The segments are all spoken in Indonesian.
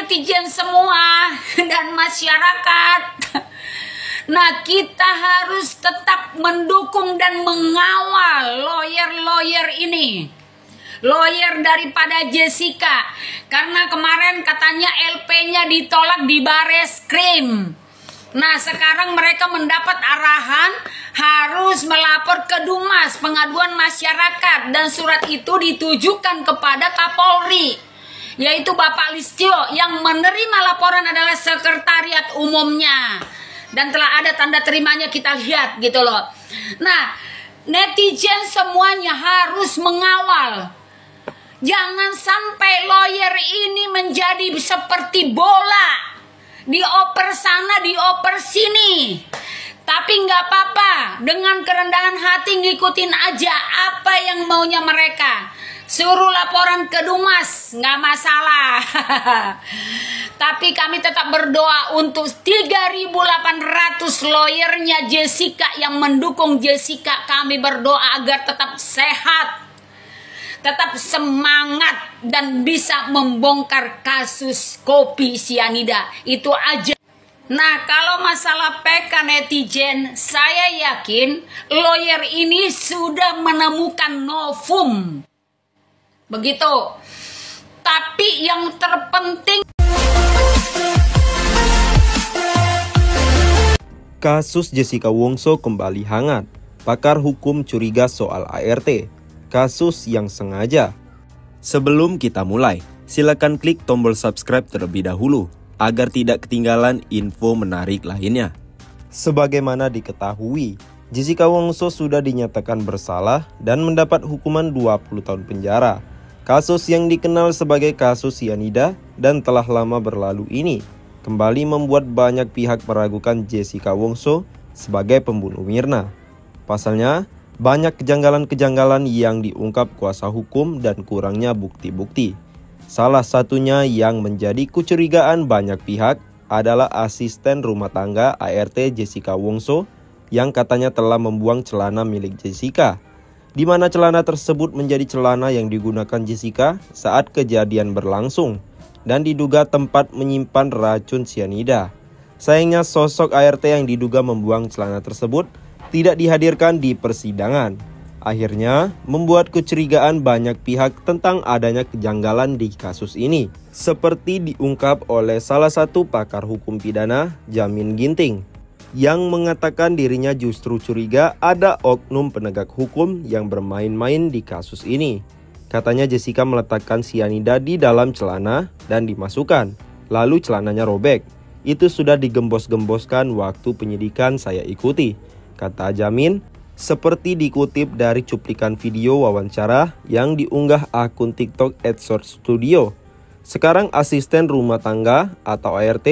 netizen semua dan masyarakat. Nah, kita harus tetap mendukung dan mengawal lawyer-lawyer ini. Lawyer daripada Jessica. Karena kemarin katanya LP-nya ditolak di Bareskrim. Nah, sekarang mereka mendapat arahan harus melapor ke Dumas Pengaduan Masyarakat. Dan surat itu ditujukan kepada Kapolri, yaitu Bapak Listio. Yang menerima laporan adalah sekretariat umumnya. Dan telah ada tanda terimanya, kita lihat gitu loh. Nah, netizen semuanya harus mengawal. Jangan sampai lawyer ini menjadi seperti bola. Dioper sana, dioper sini. Tapi nggak apa-apa. Dengan kerendahan hati ngikutin aja apa yang maunya mereka. Suruh laporan ke Dumas, nggak masalah. Tapi kami tetap berdoa untuk 3.800 lawyernya Jessica yang mendukung Jessica. Kami berdoa agar tetap sehat, tetap semangat, dan bisa membongkar kasus kopi sianida. Itu aja. Nah, kalau masalah PK netizen, saya yakin lawyer ini sudah menemukan novum. Begitu. Tapi yang terpenting, kasus Jessica Wongso kembali hangat. Pakar hukum curiga soal ART. Kasus yang sengaja. Sebelum kita mulai, silakan klik tombol subscribe terlebih dahulu agar tidak ketinggalan info menarik lainnya. Sebagaimana diketahui, Jessica Wongso sudah dinyatakan bersalah dan mendapat hukuman 20 tahun penjara. Kasus yang dikenal sebagai kasus sianida dan telah lama berlalu ini kembali membuat banyak pihak meragukan Jessica Wongso sebagai pembunuh Mirna. Pasalnya, banyak kejanggalan-kejanggalan yang diungkap kuasa hukum dan kurangnya bukti-bukti. Salah satunya yang menjadi kecurigaan banyak pihak adalah asisten rumah tangga ART Jessica Wongso yang katanya telah membuang celana milik Jessica, di mana celana tersebut menjadi celana yang digunakan Jessica saat kejadian berlangsung dan diduga tempat menyimpan racun sianida. Sayangnya sosok ART yang diduga membuang celana tersebut tidak dihadirkan di persidangan. Akhirnya membuat kecurigaan banyak pihak tentang adanya kejanggalan di kasus ini. Seperti diungkap oleh salah satu pakar hukum pidana, Jamin Ginting, yang mengatakan dirinya justru curiga ada oknum penegak hukum yang bermain-main di kasus ini. Katanya Jessica meletakkan sianida di dalam celana dan dimasukkan, lalu celananya robek. Itu sudah digembos-gemboskan waktu penyidikan saya ikuti, kata Jamin, seperti dikutip dari cuplikan video wawancara yang diunggah akun TikTok @shortstudio. Sekarang asisten rumah tangga atau ART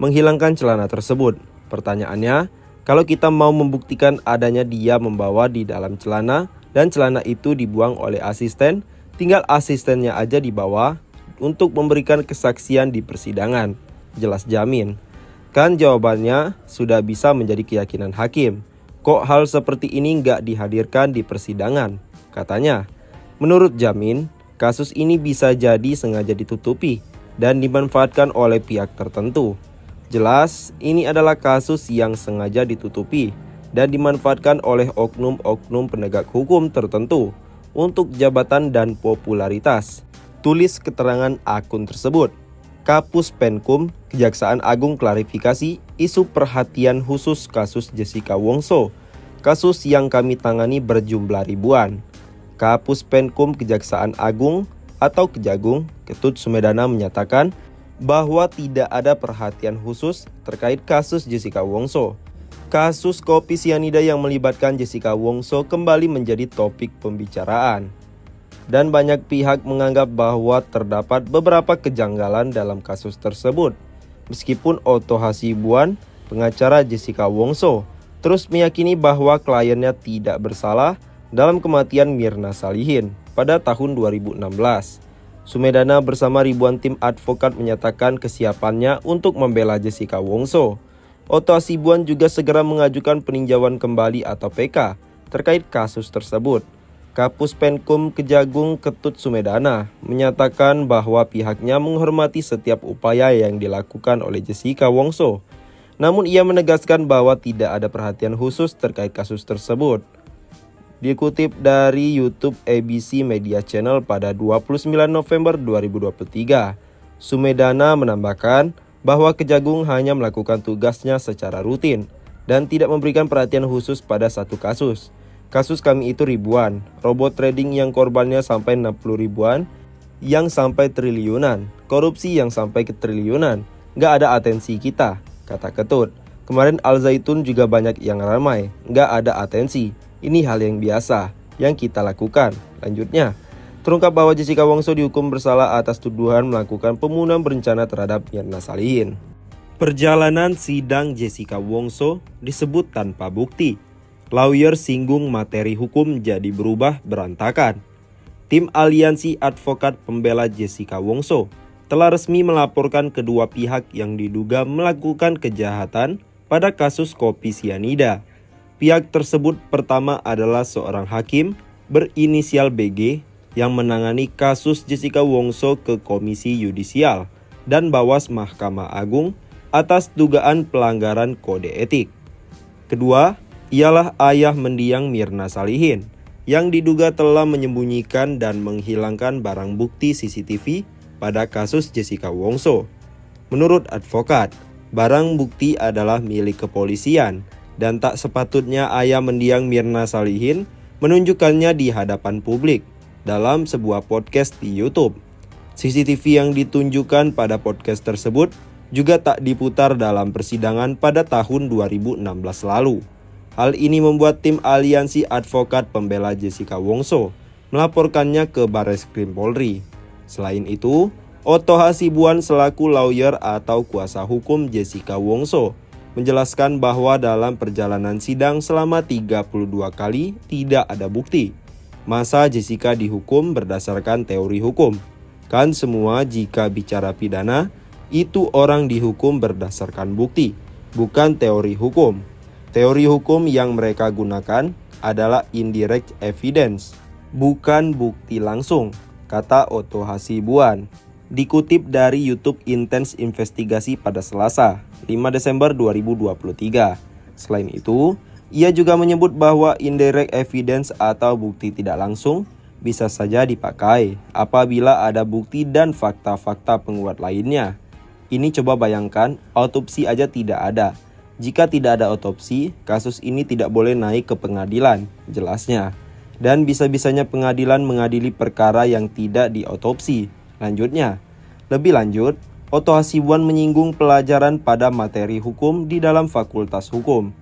menghilangkan celana tersebut. Pertanyaannya, kalau kita mau membuktikan adanya dia membawa di dalam celana dan celana itu dibuang oleh asisten, tinggal asistennya aja dibawa untuk memberikan kesaksian di persidangan, jelas Jamin. Kan jawabannya sudah bisa menjadi keyakinan hakim. Kok hal seperti ini nggak dihadirkan di persidangan? Katanya, menurut Jamin, kasus ini bisa jadi sengaja ditutupi dan dimanfaatkan oleh pihak tertentu. Jelas, ini adalah kasus yang sengaja ditutupi dan dimanfaatkan oleh oknum-oknum penegak hukum tertentu untuk jabatan dan popularitas. Tulis keterangan akun tersebut. Kapus Penkum, Kejaksaan Agung klarifikasi isu perhatian khusus kasus Jessica Wongso. Kasus yang kami tangani berjumlah ribuan. Kapus Penkum Kejaksaan Agung atau Kejagung, Ketut Sumedana menyatakan bahwa tidak ada perhatian khusus terkait kasus Jessica Wongso. Kasus kopi sianida yang melibatkan Jessica Wongso kembali menjadi topik pembicaraan. Dan banyak pihak menganggap bahwa terdapat beberapa kejanggalan dalam kasus tersebut. Meskipun Otto Hasibuan, pengacara Jessica Wongso, terus meyakini bahwa kliennya tidak bersalah dalam kematian Mirna Salihin pada tahun 2016. Sumedana bersama ribuan tim advokat menyatakan kesiapannya untuk membela Jessica Wongso. Otto Hasibuan juga segera mengajukan peninjauan kembali atau PK terkait kasus tersebut. Kapus Penkum Kejagung Ketut Sumedana menyatakan bahwa pihaknya menghormati setiap upaya yang dilakukan oleh Jessica Wongso. Namun ia menegaskan bahwa tidak ada perhatian khusus terkait kasus tersebut. Dikutip dari YouTube ABC Media Channel pada 29 November 2023, Sumedana menambahkan bahwa Kejagung hanya melakukan tugasnya secara rutin dan tidak memberikan perhatian khusus pada satu kasus. Kasus kami itu ribuan, robot trading yang korbannya sampai 60 ribuan, yang sampai triliunan, korupsi yang sampai ke triliunan. Nggak ada atensi kita, kata Ketut. Kemarin Al Zaitun juga banyak yang ramai, nggak ada atensi. Ini hal yang biasa, yang kita lakukan. Lanjutnya, terungkap bahwa Jessica Wongso dihukum bersalah atas tuduhan melakukan pembunuhan berencana terhadap Mirna Salihin. Perjalanan sidang Jessica Wongso disebut tanpa bukti. Lawyer singgung materi hukum jadi berubah berantakan. Tim Aliansi Advokat Pembela Jessica Wongso telah resmi melaporkan kedua pihak yang diduga melakukan kejahatan pada kasus kopi sianida. Pihak tersebut pertama adalah seorang hakim berinisial BG yang menangani kasus Jessica Wongso ke Komisi Yudisial dan Bawas Mahkamah Agung atas dugaan pelanggaran kode etik. Kedua, ialah ayah mendiang Mirna Salihin yang diduga telah menyembunyikan dan menghilangkan barang bukti CCTV pada kasus Jessica Wongso. Menurut advokat, barang bukti adalah milik kepolisian dan tak sepatutnya ayah mendiang Mirna Salihin menunjukkannya di hadapan publik dalam sebuah podcast di YouTube. CCTV yang ditunjukkan pada podcast tersebut juga tak diputar dalam persidangan pada tahun 2016 lalu. Hal ini membuat tim Aliansi Advokat Pembela Jessica Wongso melaporkannya ke Barreskrim Polri. Selain itu, Otto Hasibuan selaku lawyer atau kuasa hukum Jessica Wongso menjelaskan bahwa dalam perjalanan sidang selama 32 kali tidak ada bukti. Masa Jessica dihukum berdasarkan teori hukum? Kan semua jika bicara pidana, itu orang dihukum berdasarkan bukti, bukan teori hukum. Teori hukum yang mereka gunakan adalah indirect evidence, bukan bukti langsung, kata Otto Hasibuan. Dikutip dari YouTube Intense Investigasi pada Selasa, 5 Desember 2023. Selain itu, ia juga menyebut bahwa indirect evidence atau bukti tidak langsung bisa saja dipakai apabila ada bukti dan fakta-fakta penguat lainnya. Ini coba bayangkan, autopsi aja tidak ada. Jika tidak ada otopsi, kasus ini tidak boleh naik ke pengadilan, jelasnya. Dan bisa-bisanya pengadilan mengadili perkara yang tidak diotopsi. Lanjutnya, lebih lanjut, Otto Hasibuan menyinggung pelajaran pada materi hukum di dalam Fakultas Hukum.